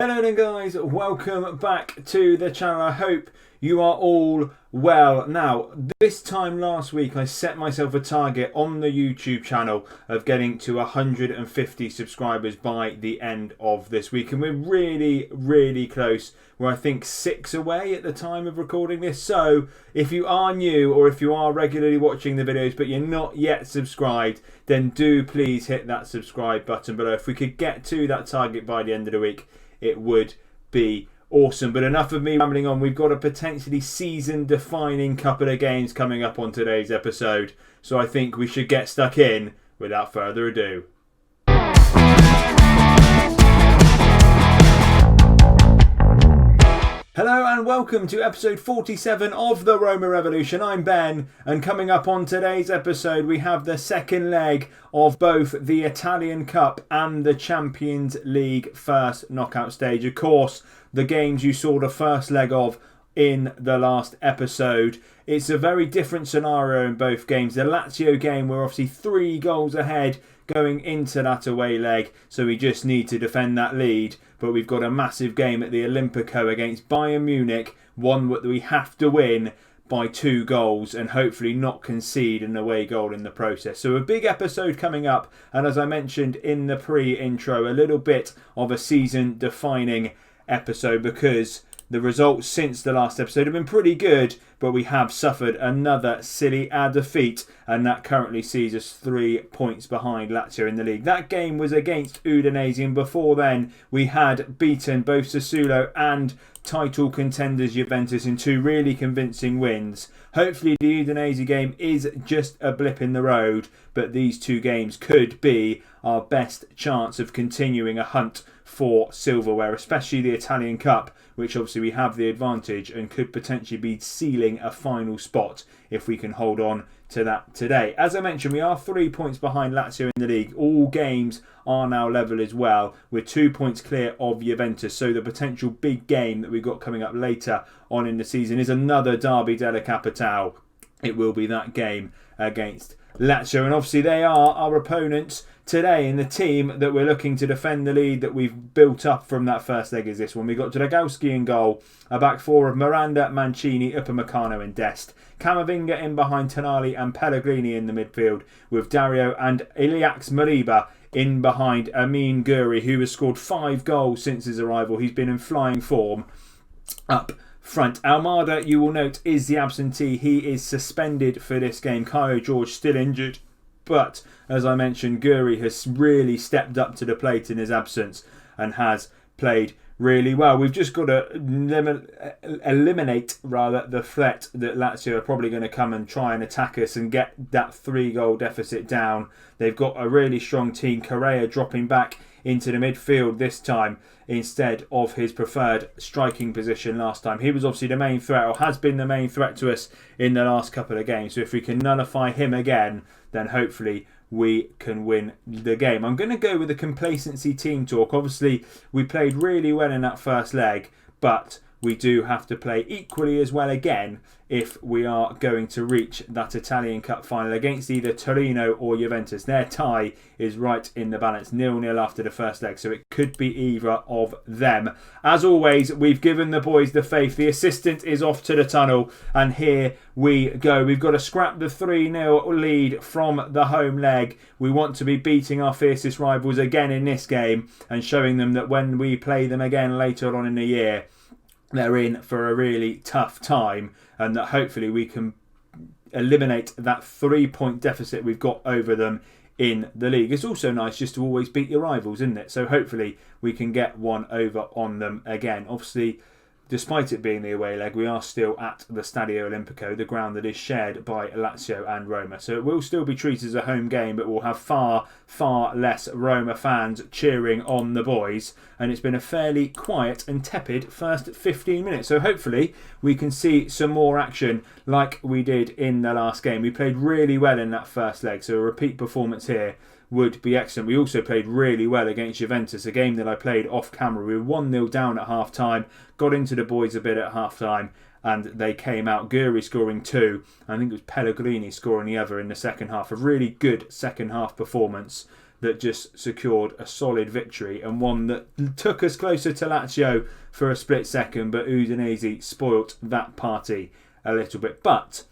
Hello then guys, welcome back to the channel. I hope you are all well. Now, this time last week I set myself a target on the YouTube channel of getting to 150 subscribers by the end of this week, and we're really close. We're I think 6 away at the time of recording this. So if you are new or if you are regularly watching the videos but you're not yet subscribed, then do please hit that subscribe button below. If we could get to that target by the end of the week, it would be awesome. But enough of me rambling on. We've got a potentially season-defining couple of games coming up on today's episode, so I think we should get stuck in without further ado. Hello and welcome to episode 47 of the Roma Revolution. I'm Ben, and coming up on today's episode we have the second leg of both the Italian Cup and the Champions League first knockout stage. Of course, the games you saw the first leg of in the last episode. It's a very different scenario in both games. The Lazio game, we're obviously 3 goals ahead going into that away leg, so we just need to defend that lead. But we've got a massive game at the Olimpico against Bayern Munich, one that we have to win by 2 goals and hopefully not concede an away goal in the process. So a big episode coming up, and as I mentioned in the pre-intro, a little bit of a season-defining episode because the results since the last episode have been pretty good, but we have suffered another Serie A defeat, and that currently sees us 3 points behind Lazio in the league. That game was against Udinese, and before then we had beaten both Sassuolo and title contenders Juventus in 2 really convincing wins. Hopefully the Udinese game is just a blip in the road, but these 2 games could be our best chance of continuing a hunt for silverware, especially the Italian Cup, which obviously we have the advantage and could potentially be sealing a final spot if we can hold on to that today. As I mentioned, we are 3 points behind Lazio in the league. All games are now level as well. We're 2 points clear of Juventus, so the potential big game that we've got coming up later on in the season is another Derby della Capitale. It will be that game against Lazio, and obviously they are our opponents today in the team that we're looking to defend the lead that we've built up from that first leg is this one. We've got Dragowski in goal, a back 4 of Miranda, Mancini, Upamecano and Dest. Camavinga in behind Tonali and Pellegrini in the midfield, with Dario and Iliax Mariba in behind Amin Guri, who has scored 5 goals since his arrival. He's been in flying form up front. Almada, you will note, is the absentee. He is suspended for this game. Caio George still injured, but as I mentioned, Guri has really stepped up to the plate in his absence and has played really well. We've just got to eliminate the threat that Lazio are probably going to come and try and attack us and get that 3-goal deficit down. They've got a really strong team. Correa dropping back into the midfield this time instead of his preferred striking position last time. He was obviously the main threat, or has been the main threat to us in the last couple of games. So if we can nullify him again, then hopefully we can win the game. I'm going to go with the complacency team talk. Obviously, we played really well in that first leg, but we do have to play equally as well again if we are going to reach that Italian Cup final against either Torino or Juventus. Their tie is right in the balance, 0-0 after the first leg, so it could be either of them. As always, we've given the boys the faith. The assistant is off to the tunnel, and here we go. We've got to scrap the 3-0 lead from the home leg. We want to be beating our fiercest rivals again in this game and showing them that when we play them again later on in the year, they're in for a really tough time, and that hopefully we can eliminate that 3-point deficit we've got over them in the league. It's also nice just to always beat your rivals, isn't it? So hopefully we can get one over on them again. Obviously, despite it being the away leg, we are still at the Stadio Olimpico, the ground that is shared by Lazio and Roma. So it will still be treated as a home game, but we'll have far less Roma fans cheering on the boys. And it's been a fairly quiet and tepid first 15 minutes. So hopefully we can see some more action like we did in the last game. We played really well in that first leg, so a repeat performance here would be excellent. We also played really well against Juventus, a game that I played off camera. We were 1-0 down at half time, got into the boys a bit at half time, and they came out. Guri scoring 2. I think it was Pellegrini scoring the other in the second half. A really good second half performance that just secured a solid victory and one that took us closer to Lazio for a split second, but Udinese spoilt that party a little bit. But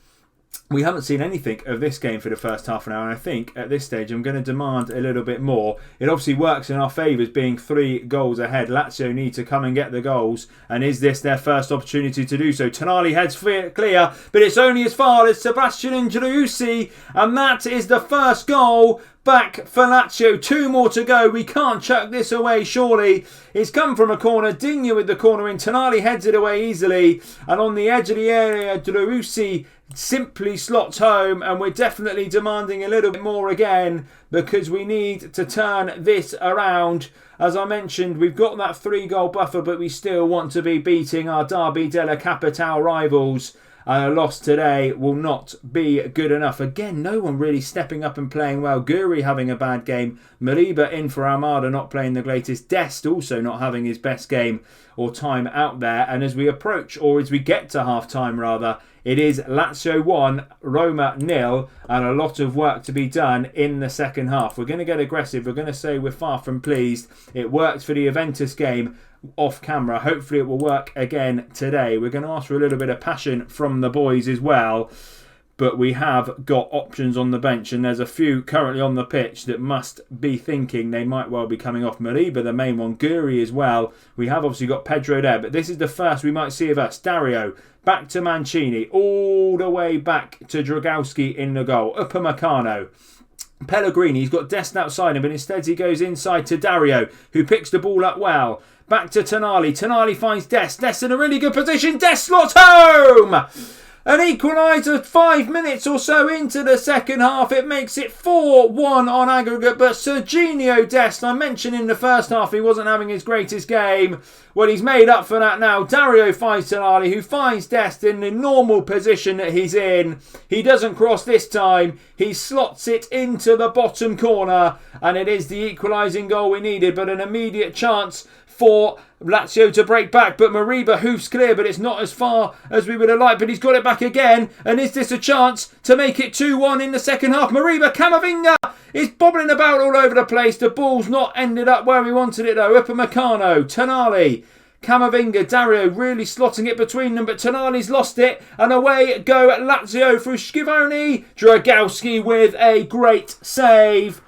we haven't seen anything of this game for the first half an hour, and I think at this stage I'm going to demand a little bit more. It obviously works in our favours being 3 goals ahead. Lazio need to come and get the goals, and is this their first opportunity to do so? Tonali heads clear, but it's only as far as Sebastian Driussi, and that is the first goal back for Lazio. 2 more to go. We can't chuck this away, surely. It's come from a corner. Digne with the corner in. Tonali heads it away easily, and on the edge of the area, Driussi simply slots home, and we're definitely demanding a little bit more again because we need to turn this around. As I mentioned, we've got that 3-goal buffer, but we still want to be beating our Derby della Capitale rivals. A loss today will not be good enough. Again, no one really stepping up and playing well. Guri having a bad game. Moriba in for Armada, not playing the greatest. Dest also not having his best game or time out there. And as we approach, or as we get to half-time rather, it is Lazio 1, Roma 0, and a lot of work to be done in the second half. We're going to get aggressive. We're going to say we're far from pleased. It worked for the Juventus game off camera. Hopefully it will work again today. We're going to ask for a little bit of passion from the boys as well, but we have got options on the bench, and there's a few currently on the pitch that must be thinking they might well be coming off. Moriba, the main one, Guri as well. We have obviously got Pedro there, but this is the first we might see of us. Dario back to Mancini, all the way back to Dragowski in the goal. Upamecano. Pellegrini, he's got Dest outside him, but instead he goes inside to Dario, who picks the ball up well. Back to Tonali. Tonali finds Dest. Dest in a really good position. Dest slots home! An equaliser 5 minutes or so into the second half. It makes it 4-1 on aggregate. But Serginho Dest, I mentioned in the first half he wasn't having his greatest game. Well, he's made up for that now. Dario finds Tonali, who finds Dest in the normal position that he's in. He doesn't cross this time. He slots it into the bottom corner. And it is the equalising goal we needed. But an immediate chance for Lazio to break back, but Moriba hoofs clear, but it's not as far as we would have liked, but he's got it back again, and is this a chance to make it 2-1 in the second half? Moriba, Camavinga is bobbling about all over the place. The ball's not ended up where we wanted it though. Upamecano, Tonali, Camavinga, Dario really slotting it between them, but Tonali's lost it, and away go Lazio through Schivoni. Dragowski with a great save.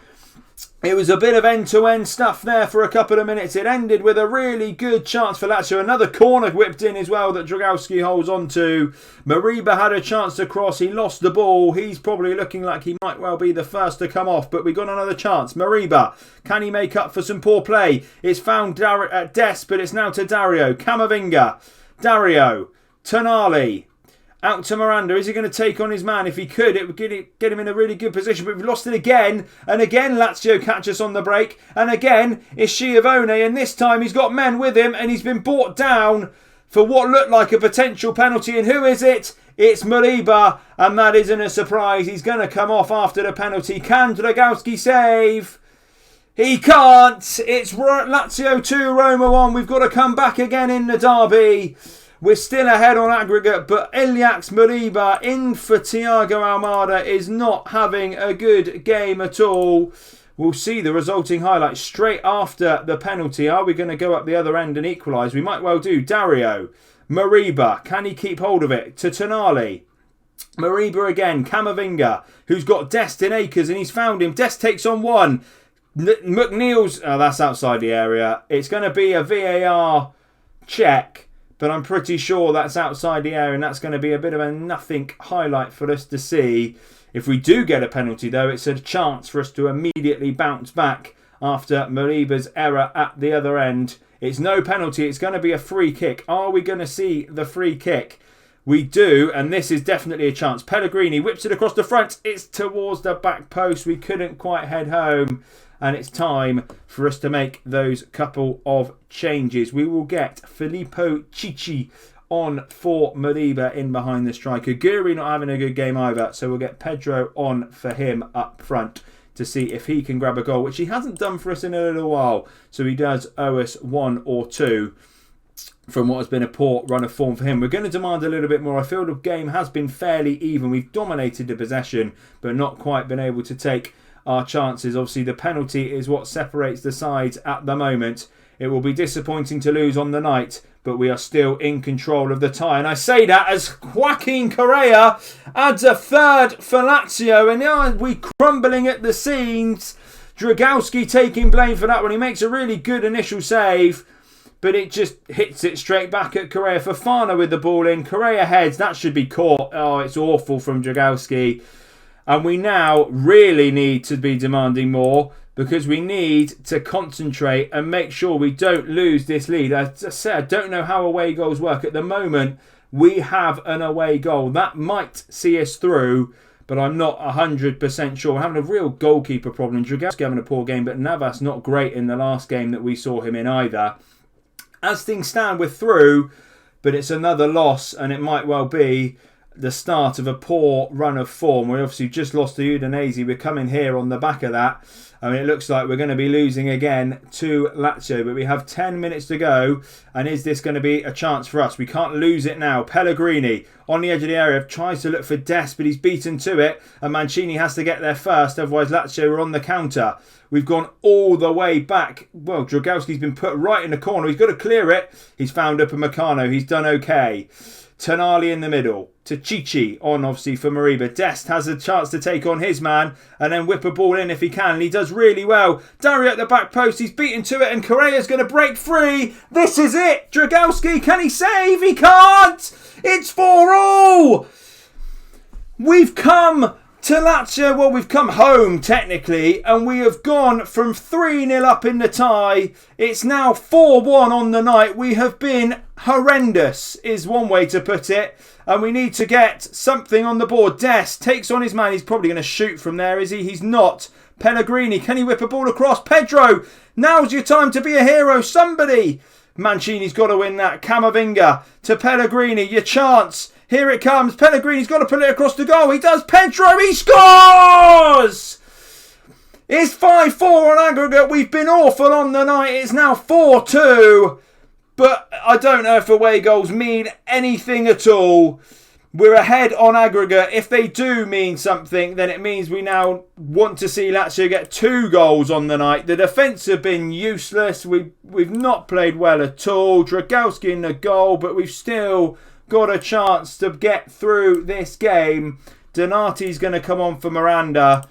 It was a bit of end-to-end stuff there for a couple of minutes. It ended with a really good chance for Lazio. Another corner whipped in as well that Dragowski holds on to. Moriba had a chance to cross. He lost the ball. He's probably looking like he might well be the first to come off, but we got another chance. Moriba, can he make up for some poor play? It's found at Dest, but it's now to Dario. Camavinga, Dario, Tonali. Out to Miranda. Is he going to take on his man? If he could, it would get him in a really good position. But we've lost it again. And again, Lazio catch us on the break. And again, it's Schiavone. And this time, he's got men with him. And he's been brought down for what looked like a potential penalty. And who is it? It's Moriba. And that isn't a surprise. He's going to come off after the penalty. Can Dragowski save? He can't. It's Lazio 2, Roma 1. We've got to come back again in the derby. We're still ahead on aggregate, but Ilyax Moriba in for Thiago Almada is not having a good game at all. We'll see the resulting highlights straight after the penalty. Are we going to go up the other end and equalise? We might well do. Dario, Moriba, can he keep hold of it? To Tonali. Moriba again, Camavinga, who's got Dest in acres and he's found him. Dest takes on one. McNeil's, oh, that's outside the area. It's going to be a VAR check. But I'm pretty sure that's outside the area, and that's going to be a bit of a nothing highlight for us to see. If we do get a penalty, though, it's a chance for us to immediately bounce back after Moriba's error at the other end. It's no penalty. It's going to be a free kick. Are we going to see the free kick? We do, and this is definitely a chance. Pellegrini whips it across the front. It's towards the back post. We couldn't quite head home. And it's time for us to make those couple of changes. We will get Filippo Cicci on for Moriba in behind the striker. Guri not having a good game either, so we'll get Pedro on for him up front to see if he can grab a goal, which he hasn't done for us in a little while. So he does owe us 1 or 2 from what has been a poor run of form for him. We're going to demand a little bit more. I feel the game has been fairly even. We've dominated the possession, but not quite been able to take our chances. Obviously, the penalty is what separates the sides at the moment. It will be disappointing to lose on the night, but we are still in control of the tie. And I say that as Joaquin Correa adds a third for Lazio. And we crumbling at the seams. Dragowski taking blame for that one. He makes a really good initial save, but it just hits it straight back at Correa. Fofana with the ball in. Correa heads. That should be caught. Oh, it's awful from Dragowski. And we now really need to be demanding more, because we need to concentrate and make sure we don't lose this lead. As I said, I don't know how away goals work. At the moment, we have an away goal. That might see us through, but I'm not 100% sure. We're having a real goalkeeper problem. Dragowski having a poor game, but Navas not great in the last game that we saw him in either. As things stand, we're through, but it's another loss, and it might well be the start of a poor run of form. We obviously just lost to Udinese. We're coming here on the back of that. I mean, it looks like we're going to be losing again to Lazio, but we have 10 minutes to go. And is this going to be a chance for us? We can't lose it now. Pellegrini on the edge of the area tries to look for Dest, but he's beaten to it. And Mancini has to get there first, otherwise Lazio are on the counter. We've gone all the way back. Well, Dragowski's been put right in the corner. He's got to clear it. He's found Upamecano. He's done okay. Tonali in the middle to Chichi on obviously for Mariba. Dest has a chance to take on his man and then whip a ball in if he can, and he does really well. Dario at the back post, he's beaten to it and Correa's going to break free. This is it. Dragowski, can he save? He can't. It's 4-4. We've come to Lazio, well, we've come home technically, and we have gone from 3-0 up in the tie. It's now 4-1 on the night. We have been horrendous, is one way to put it, and we need to get something on the board. Dest takes on his man. He's probably going to shoot from there, is he? He's not. Pellegrini, can he whip a ball across? Pedro, now's your time to be a hero. Somebody. Mancini's got to win that. Camavinga to Pellegrini, your chance. Here it comes. Pellegrini's got to put it across the goal. He does. Pedro, he scores! It's 5-4 on aggregate. We've been awful on the night. It's now 4-2. But I don't know if away goals mean anything at all. We're ahead on aggregate. If they do mean something, then it means we now want to see Lazio get 2 goals on the night. The defence have been useless. We've not played well at all. Dragowski in the goal, but we've still got a chance to get through this game. Donati's going to come on for Miranda.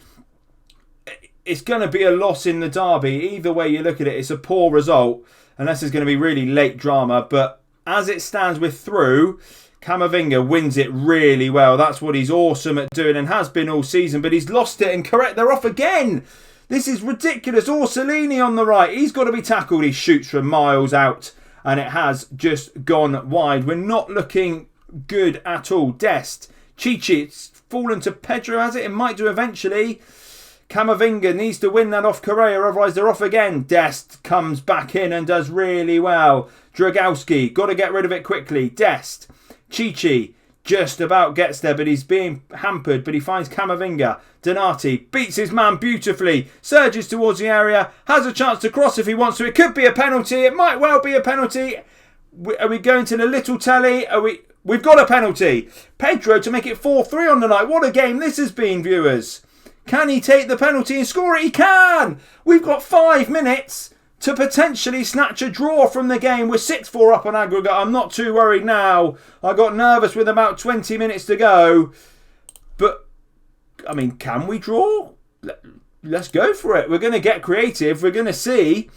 It's going to be a loss in the derby. Either way you look at it, it's a poor result. Unless there's going to be really late drama. But as it stands, we're through. Camavinga wins it really well. That's what he's awesome at doing and has been all season. But he's lost it and correct. They're off again. This is ridiculous. Orsolini on the right. He's got to be tackled. He shoots from miles out. And it has just gone wide. We're not looking good at all. Dest. Chichi. It's fallen to Pedro, has it? It might do eventually. Camavinga needs to win that off Correa, otherwise they're off again. Dest comes back in and does really well. Dragowski, got to get rid of it quickly. Dest. Chichi just about gets there, but he's being hampered, but he finds Camavinga. Donati beats his man beautifully, surges towards the area, has a chance to cross if he wants to. It could be a penalty. It might well be a penalty. Are we going to the little telly? We've got a penalty. Pedro to make it 4-3 on the night. What a game this has been, viewers. Can he take the penalty and score it? He can! We've got 5 minutes to potentially snatch a draw from the game. We're 6-4 up on aggregate. I'm not too worried now. I got nervous with about 20 minutes to go. But, I mean, can we draw? Let's go for it. We're going to get creative. We're going to see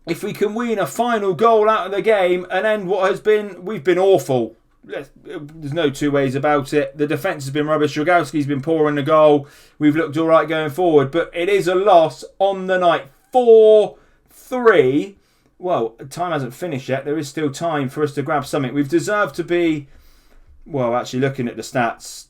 if we can win a final goal out of the game and end what has been... We've been awful. There's no two ways about it. The defence has been rubbish. Dragowski's been poor in the goal. We've looked all right going forward. But it is a loss on the night. 4-3. Well, time hasn't finished yet. There is still time for us to grab something. We've deserved to be... Well, actually, looking at the stats,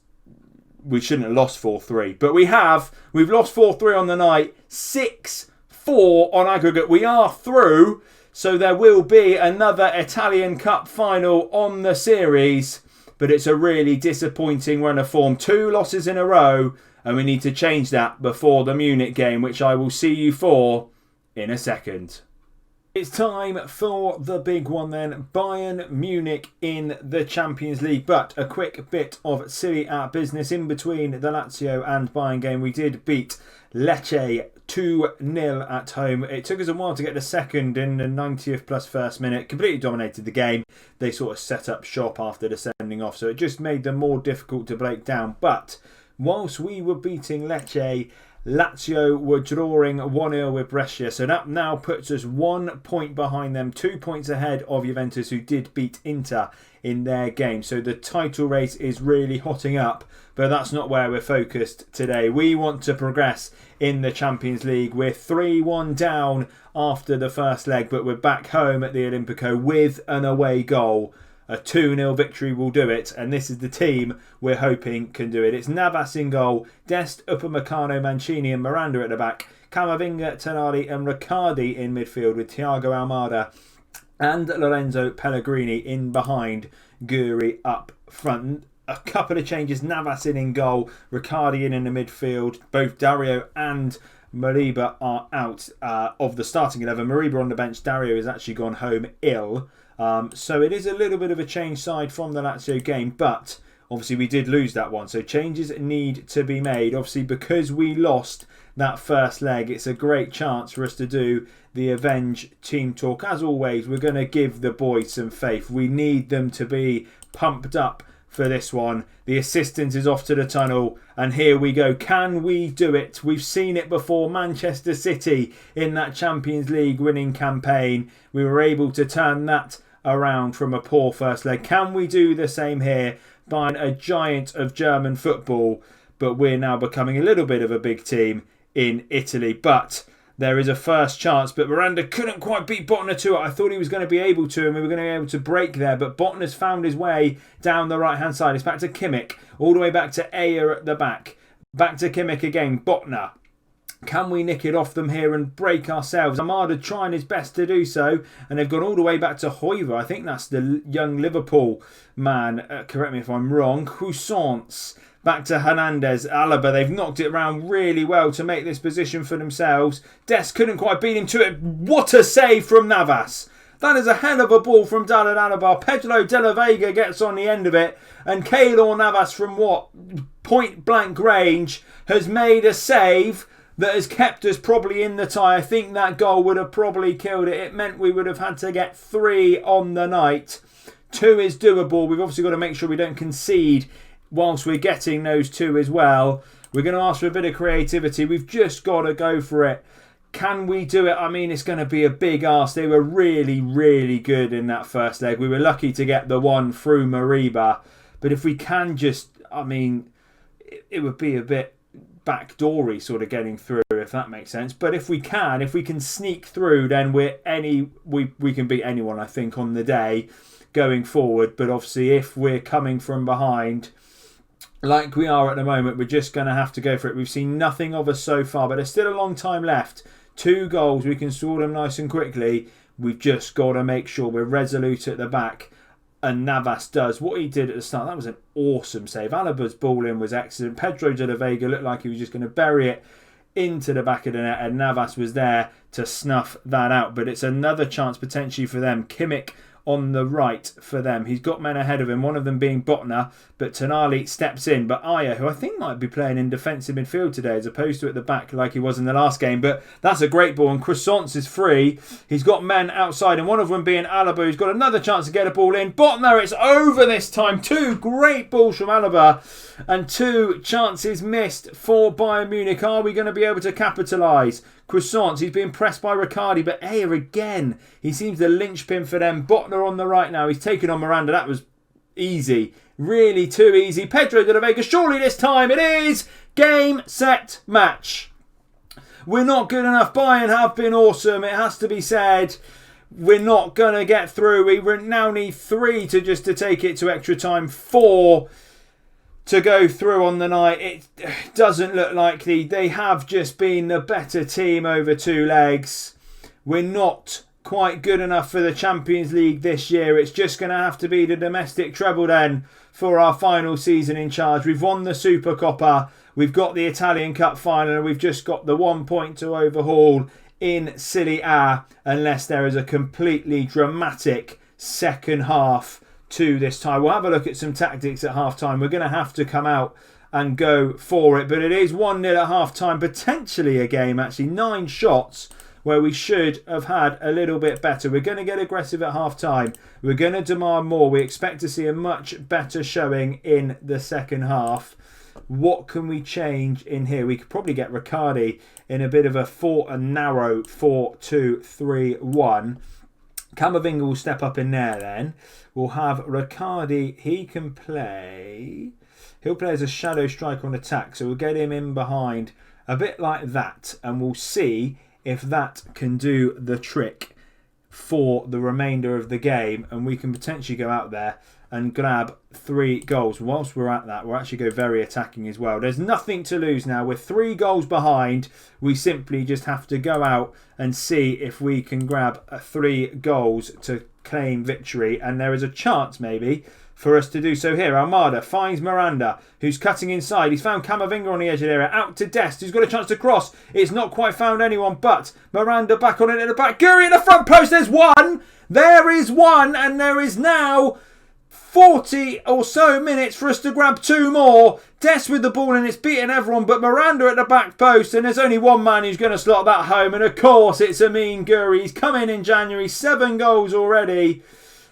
we shouldn't have lost 4-3. But we have. We've lost 4-3 on the night. 6-4 on aggregate. We are through. So there will be another Italian Cup final on the series. But it's a really disappointing run of form. 2 losses in a row. And we need to change that before the Munich game, which I will see you for in a second. It's time for the big one then, Bayern Munich in the Champions League. But a quick bit of silly business in between the Lazio and Bayern game. We did beat Lecce 2-0 at home. It took us a while to get the second in the 90th plus first minute. Completely dominated the game. They sort of set up shop after the sending off, so it just made them more difficult to break down. But whilst we were beating Lecce, Lazio were drawing 1-0 with Brescia, so that now puts us 1 point behind them, 2 points ahead of Juventus, who did beat Inter in their game. So the title race is really hotting up, but that's not where we're focused today. We want to progress in the Champions League. We're 3-1 down after the first leg, but we're back home at the Olimpico with an away goal. A 2-0 victory will do it, and this is the team we're hoping can do it. It's Navas in goal, Dest, Upamecano, Mancini and Miranda at the back, Camavinga, Tonali and Riccardi in midfield with Thiago Almada and Lorenzo Pellegrini in behind, Guri up front. A couple of changes, Navas in goal, Riccardi in the midfield. Both Dario and Mariba are out of the starting 11. Mariba on the bench, Dario has actually gone home ill. So it is a little bit of a change side from the Lazio game, but obviously we did lose that one, so changes need to be made. Obviously, because we lost that first leg, it's a great chance for us to do the Avenge team talk. As always, we're going to give the boys some faith. We need them to be pumped up for this one. The assistant is off to the tunnel, and here we go. Can we do it? We've seen it before. Manchester City in that Champions League winning campaign. We were able to turn that around from a poor first leg. Can we do the same here? Bayern, a giant of German football, but we're now becoming a little bit of a big team in Italy. But there is a first chance, but Miranda couldn't quite beat Botner to it. I thought he was going to be able to, and we were going to be able to break there, but Botner's found his way down the right-hand side. It's back to Kimmich, all the way back to Ayer at the back. Back to Kimmich again, Botner. Can we nick it off them here and break ourselves? Amada trying his best to do so, and they've gone all the way back to Hoiver. I think that's the young Liverpool man. Correct me if I'm wrong. Croissants. Back to Hernandez, Alaba. They've knocked it around really well to make this position for themselves. Dest couldn't quite beat him to it. What a save from Navas. That is a hell of a ball from David Alaba. Pedro de la Vega gets on the end of it. And Keylor Navas from point blank range has made a save that has kept us probably in the tie. I think that goal would have probably killed it. It meant we would have had to get 3 on the night. 2 is doable. We've obviously got to make sure we don't concede whilst we're getting those 2 as well. We're going to ask for a bit of creativity. We've just got to go for it. Can we do it? I mean, it's going to be a big ask. They were really, really good in that first leg. We were lucky to get the one through Mariba. But if we can just, I mean, it would be a bit backdoory sort of getting through, if that makes sense. But if we can sneak through, then we can beat anyone, I think, on the day going forward. But obviously, if we're coming from behind like we are at the moment, we're just going to have to go for it. We've seen nothing of us so far, but there's still a long time left. 2 goals, we can score them nice and quickly. We've just got to make sure we're resolute at the back. And Navas does what he did at the start. That was an awesome save. Alaba's ball in was excellent. Pedro de la Vega looked like he was just going to bury it into the back of the net, and Navas was there to snuff that out. But it's another chance potentially for them. Kimmich on the right for them. He's got men ahead of him, one of them being Botner, but Tonali steps in. But Ayer, who I think might be playing in defensive midfield today as opposed to at the back like he was in the last game. But that's a great ball, and Croissants is free. He's got men outside, and one of them being Alaba, who's got another chance to get a ball in. Botner, it's over this time. 2 great balls from Alaba, and 2 chances missed for Bayern Munich. Are we going to be able to capitalise? Croissants, he's being pressed by Riccardi, but Ayer again, he seems the linchpin for them. Botner on the right now, he's taken on Miranda. That was easy, really too easy. Pedro de la Vega, surely this time it is game, set, match. We're not good enough. Bayern have been awesome, it has to be said. We're not going to get through. We now need 3 to take it to extra time. 4 to go through on the night. It doesn't look likely. They have just been the better team over 2 legs. We're not quite good enough for the Champions League this year. It's just going to have to be the domestic treble then for our final season in charge. We've won the Supercoppa. We've got the Italian Cup final, and we've just got the 1 point to overhaul in Serie A unless there is a completely dramatic second half to this tie. We'll have a look at some tactics at half time. We're going to have to come out and go for it, but it is 1-0 at half time, potentially a game, actually 9 shots where we should have had a little bit better. We're going to get aggressive at half time. We're going to demand more. We expect to see a much better showing in the second half. What can we change in here? We could probably get Riccardi in a bit of a narrow 4-2-3-1. Camavinga will step up in there then. We'll have Riccardi. He can play. He'll play as a shadow striker on attack. So we'll get him in behind a bit like that. And we'll see if that can do the trick for the remainder of the game. And we can potentially go out there and grab 3 goals. Whilst we're at that, we'll actually go very attacking as well. There's nothing to lose now. We're 3 goals behind. We simply just have to go out and see if we can grab 3 goals to claim victory. And there is a chance maybe for us to do so here. Almada finds Miranda, who's cutting inside. He's found Camavinga on the edge of the area. Out to Dest, who's got a chance to cross. It's not quite found anyone, but Miranda back on it at the back. Guri at the front post. There's one. There is one. And there is now 40 or so minutes for us to grab 2 more. Dest with the ball and it's beating everyone, but Miranda at the back post, and there's only one man who's going to slot that home, and of course it's Amin Guri. He's come in January, 7 goals already.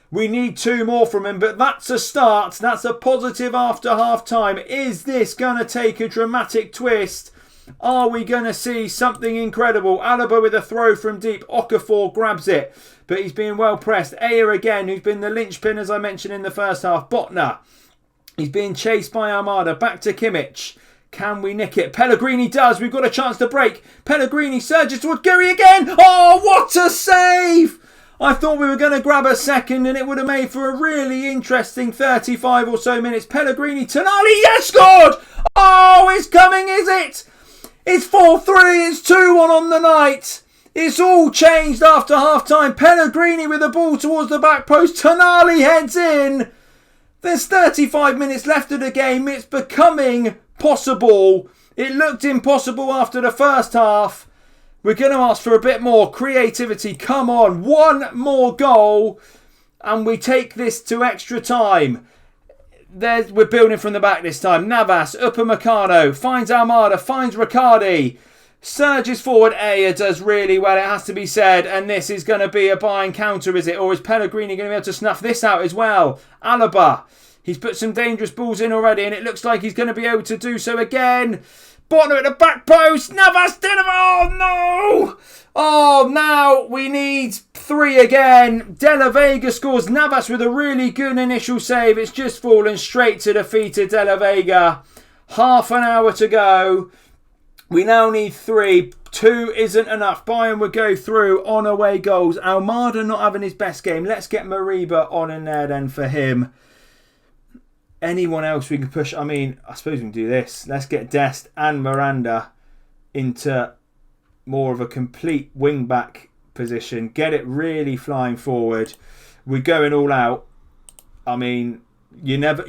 We need 2 more from him, but that's a start. That's a positive after half time. Is this going to take a dramatic twist? Are we going to see something incredible? Alaba with a throw from deep. Okafor grabs it, but he's being well pressed. Aya again, who's been the linchpin as I mentioned in the first half. Botner, he's being chased by Armada. Back to Kimmich. Can we nick it? Pellegrini does. We've got a chance to break. Pellegrini surges towards Guri again. Oh, what a save! I thought we were going to grab a second and it would have made for a really interesting 35 or so minutes. Pellegrini, Tonali, yes, scored! Oh, it's coming, is it? It's 4-3, it's 2-1 on the night. It's all changed after half-time. Pellegrini with the ball towards the back post. Tonali heads in. There's 35 minutes left of the game. It's becoming possible. It looked impossible after the first half. We're going to ask for a bit more creativity. Come on, 1 more goal and we take this to extra time. We're building from the back this time. Navas, Upamecano, finds Almada, finds Riccardi. Surges forward. Aya does really well, it has to be said. And this is going to be a Bayern counter, is it? Or is Pellegrini going to be able to snuff this out as well? Alaba, he's put some dangerous balls in already and it looks like he's going to be able to do so again. Botner at the back post. Navas did it. Oh, no. Oh, now we need 3 again. De La Vega scores. Navas with a really good initial save. It's just fallen straight to the feet of De La Vega. Half an hour to go. We now need 3. 2 isn't enough. Bayern would go through on away goals. Almada not having his best game. Let's get Mariba on in there then for him. Anyone else we can push? I mean, I suppose we can do this. Let's get Dest and Miranda into more of a complete wing-back position. Get it really flying forward. We're going all out. I mean, you never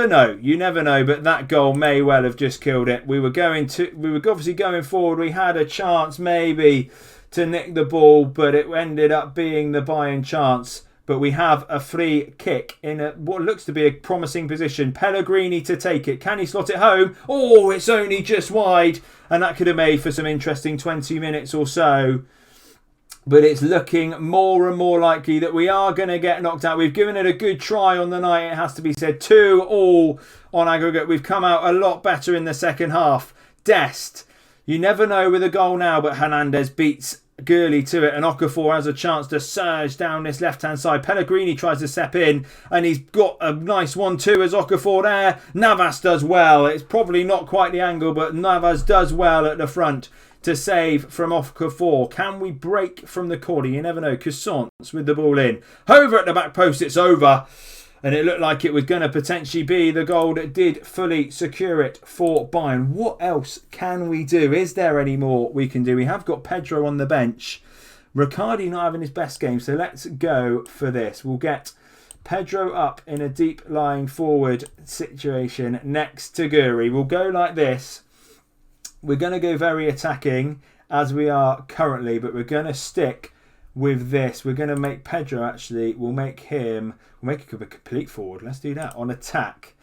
know. You never know, but that goal may well have just killed it. We were obviously going forward. We had a chance maybe to nick the ball, but it ended up being the Bayern chance. But we have a free kick in what looks to be a promising position. Pellegrini to take it. Can he slot it home? Oh, it's only just wide. And that could have made for some interesting 20 minutes or so. But it's looking more and more likely that we are going to get knocked out. We've given it a good try on the night, it has to be said. 2-2 on aggregate. We've come out a lot better in the second half. Dest. You never know with a goal now, but Hernandez beats Gurley to it, and Okafor has a chance to surge down this left-hand side. Pellegrini tries to step in, and he's got a nice 1-2 as Okafor there. Navas does well. It's probably not quite the angle, but Navas does well at the front to save from Okafor. Can we break from the corner? You never know. Cassance with the ball in. Hover at the back post. It's over. And it looked like it was going to potentially be the goal that did fully secure it for Bayern. What else can we do? Is there any more we can do? We have got Pedro on the bench. Riccardi not having his best game, so let's go for this. We'll get Pedro up in a deep lying forward situation next to Guri. We'll go like this. We're going to go very attacking as we are currently, but we're going to stick with this. We're going to make Pedro, actually, we'll make him a complete forward. Let's do that on attack.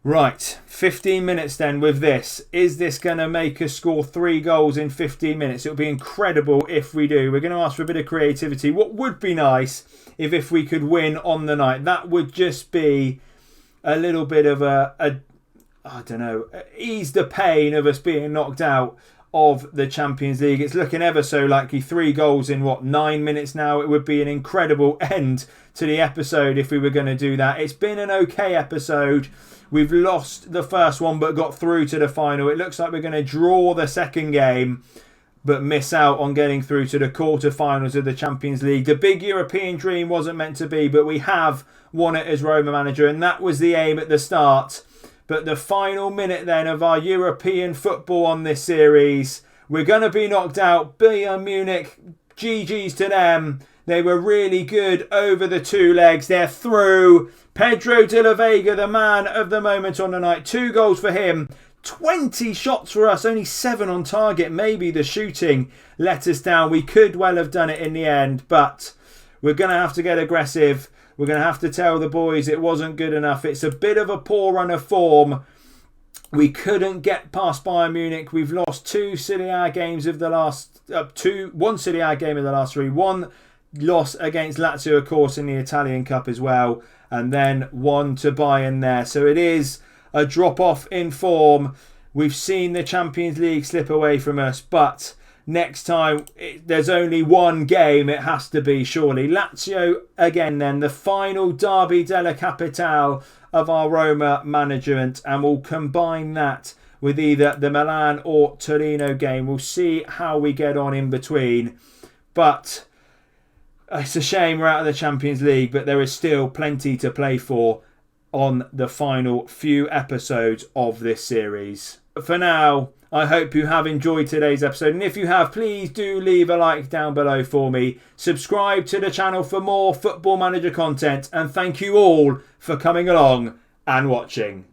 Right, 15 minutes then with this. Is this going to make us score 3 goals in 15 minutes? It would be incredible if we do. We're going to ask for a bit of creativity. What would be nice if we could win on the night? That would just be a little bit of I don't know, ease the pain of us being knocked out of the Champions League. It's looking ever so likely. 3 goals in 9 minutes now. It would be an incredible end to the episode if we were going to do that. It's been an okay episode. We've lost the first one but got through to the final. It looks like we're going to draw the second game but miss out on getting through to the quarterfinals of the Champions League. The big European dream wasn't meant to be, but we have won it as Roma manager, and that was the aim at the start. But the final minute then of our European football on this series, we're going to be knocked out. Bayern Munich, GG's to them. They were really good over the 2 legs. They're through. Pedro de la Vega, the man of the moment on the night. 2 goals for him. 20 shots for us. Only 7 on target. Maybe the shooting let us down. We could well have done it in the end. But we're going to have to get aggressive. We're going to have to tell the boys it wasn't good enough. It's a bit of a poor run of form. We couldn't get past Bayern Munich. We've lost 2 Serie A games of the last... one Serie A game of the last 3. 1 loss against Lazio, of course, in the Italian Cup as well. And then 1 to Bayern there. So it is a drop-off in form. We've seen the Champions League slip away from us. But next time, there's only 1 game. It has to be, surely. Lazio, again then, the final Derby della Capitale of our Roma management. And we'll combine that with either the Milan or Torino game. We'll see how we get on in between. But it's a shame we're out of the Champions League, but there is still plenty to play for on the final few episodes of this series. But for now, I hope you have enjoyed today's episode. And if you have, please do leave a like down below for me. Subscribe to the channel for more Football Manager content. And thank you all for coming along and watching.